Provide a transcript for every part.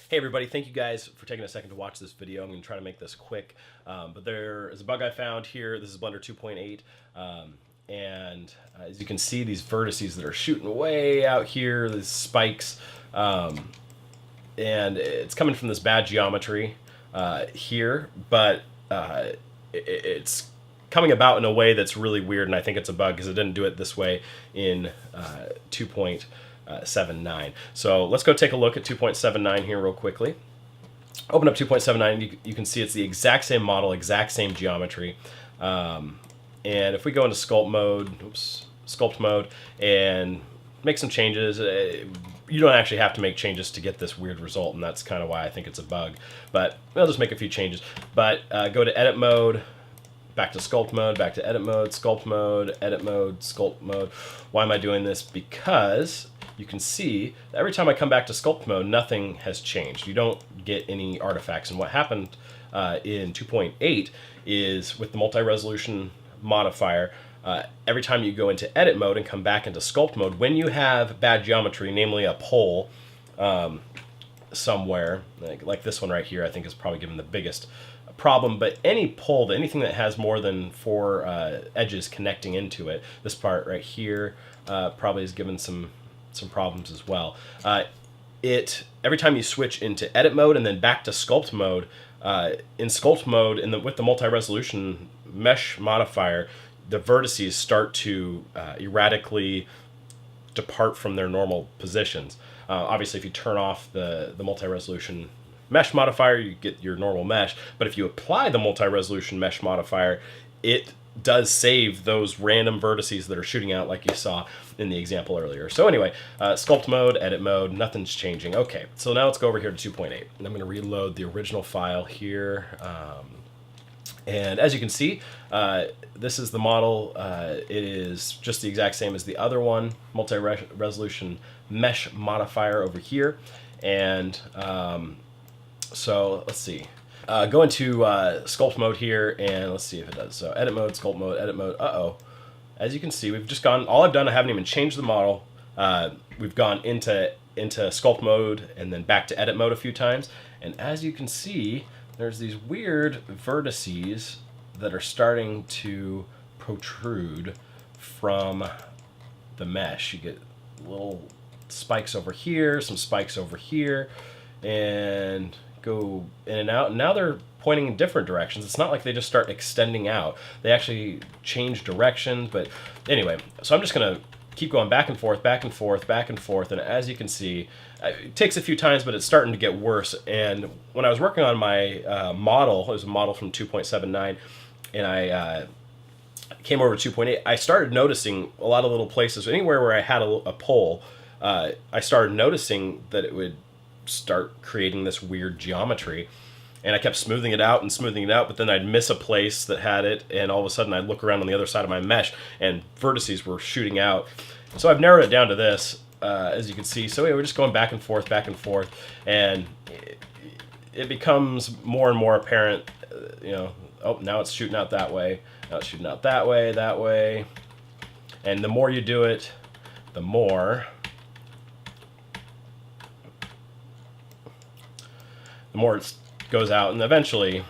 Hey everybody, thank you guys for taking a second to watch this video. I'm going to try to make this quick, but there is a bug I found here. This is Blender 2.8, and as you can see, these vertices that are shooting way out here, these spikes, and it's coming from this bad geometry here, but it's coming about in a way that's really weird, and I think it's a bug because it didn't do it this way in 2.79. So let's go take a look at 2.79 here real quickly. Open up 2.79, you can see it's the exact same model, exact same geometry. And if we go into sculpt mode and make some changes, you don't actually have to make changes to get this weird result, and that's kind of why I think it's a bug. But I'll just make a few changes. But go to edit mode, back to sculpt mode, back to edit mode, sculpt mode, edit mode, sculpt mode. Why am I doing this? Because you can see that every time I come back to sculpt mode, nothing has changed. You don't get any artifacts. And what happened in 2.8 is with the multi-resolution modifier, every time you go into edit mode and come back into sculpt mode, when you have bad geometry, namely a pole somewhere, like this one right here, I think is probably given the biggest problem, but any pole, anything that has more than four edges connecting into it, this part right here probably is given some problems as well. Every time you switch into edit mode and then back to sculpt mode, in sculpt mode with the multi-resolution mesh modifier, the vertices start to erratically depart from their normal positions. Obviously, if you turn off the multi-resolution mesh modifier, you get your normal mesh, but if you apply the multi-resolution mesh modifier, it does save those random vertices that are shooting out like you saw in the example earlier. So anyway, sculpt mode, edit mode, nothing's changing. Okay, so now let's go over here to 2.8, and I'm going to reload the original file here. And as you can see, this is the model. It is just the exact same as the other one, multi-resolution mesh modifier over here. And so let's see. Go into sculpt mode here, and let's see if it does. So edit mode, sculpt mode, edit mode. As you can see, we've just gone, all I've done, I haven't even changed the model. We've gone into sculpt mode and then back to edit mode a few times. And as you can see, there's these weird vertices that are starting to protrude from the mesh. You get little spikes over here, some spikes over here, and go in and out. And now they're pointing in different directions. It's not like they just start extending out. They actually change directions. But anyway, so I'm just going to keep going back and forth, back and forth, back and forth. And as you can see, it takes a few times, but it's starting to get worse. And when I was working on my model, it was a model from 2.79, and I came over to 2.8, I started noticing a lot of little places. Anywhere where I had a pole, I started noticing that it would start creating this weird geometry. And I kept smoothing it out and smoothing it out, but then I'd miss a place that had it, and all of a sudden I'd look around on the other side of my mesh, and vertices were shooting out. So I've narrowed it down to this, as you can see. So anyway, we're just going back and forth, and it becomes more and more apparent, oh, now it's shooting out that way, now it's shooting out that way. And the more you do it, the more it goes out, and eventually it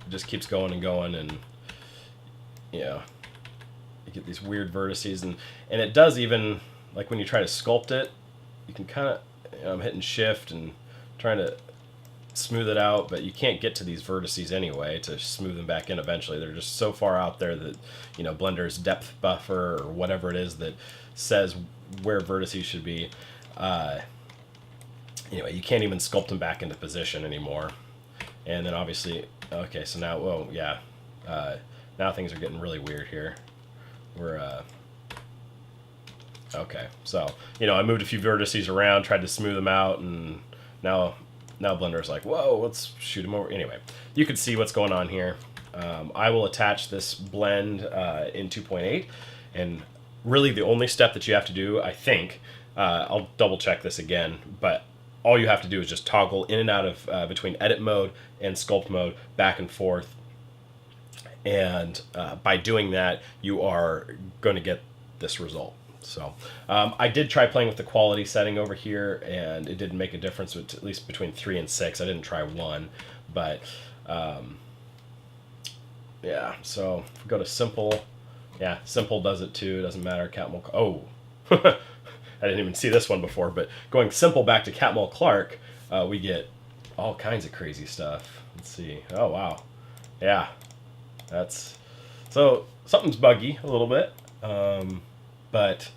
just keeps going and going, and you get these weird vertices, and it does, even like when you try to sculpt it, you can kind of, I'm hitting shift and trying to smooth it out, but you can't get to these vertices anyway to smooth them back in eventually. They're just so far out there that Blender's depth buffer or whatever it is that says where vertices should be, anyway, you can't even sculpt them back into position anymore. And then obviously, okay, so now, whoa, yeah, now things are getting really weird here. We're, okay, so, I moved a few vertices around, tried to smooth them out, and now Blender's like, whoa, let's shoot them over. Anyway, you can see what's going on here. I will attach this blend in 2.8, and really the only step that you have to do, I think, I'll double check this again, but all you have to do is just toggle in and out of between edit mode and sculpt mode, back and forth. And by doing that, you are going to get this result. So I did try playing with the quality setting over here, and it didn't make a difference, at least between 3 and 6. I didn't try 1, but yeah. So if we go to simple, yeah, simple does it too. It doesn't matter. Catmull. Oh, I didn't even see this one before. But going simple back to Catmull Clark, we get all kinds of crazy stuff. Let's see. Oh wow, yeah, that's so something's buggy a little bit, but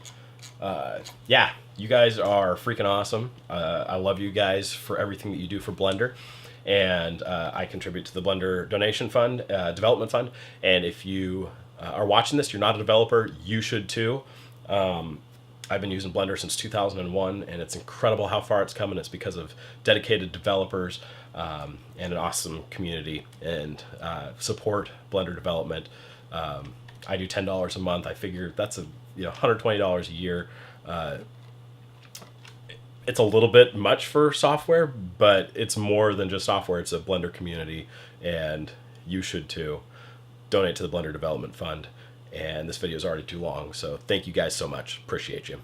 yeah, you guys are freaking awesome. I love you guys for everything that you do for Blender. And I contribute to the Blender donation fund, development fund. And if you are watching this, you're not a developer, you should too. I've been using Blender since 2001, and it's incredible how far it's come, and it's because of dedicated developers and an awesome community, and support Blender development. I do $10 a month. I figure that's $120 a year. It's a little bit much for software, but it's more than just software. It's a Blender community, and you should too. Donate to the Blender Development Fund. And this video is already too long, so thank you guys so much. Appreciate you.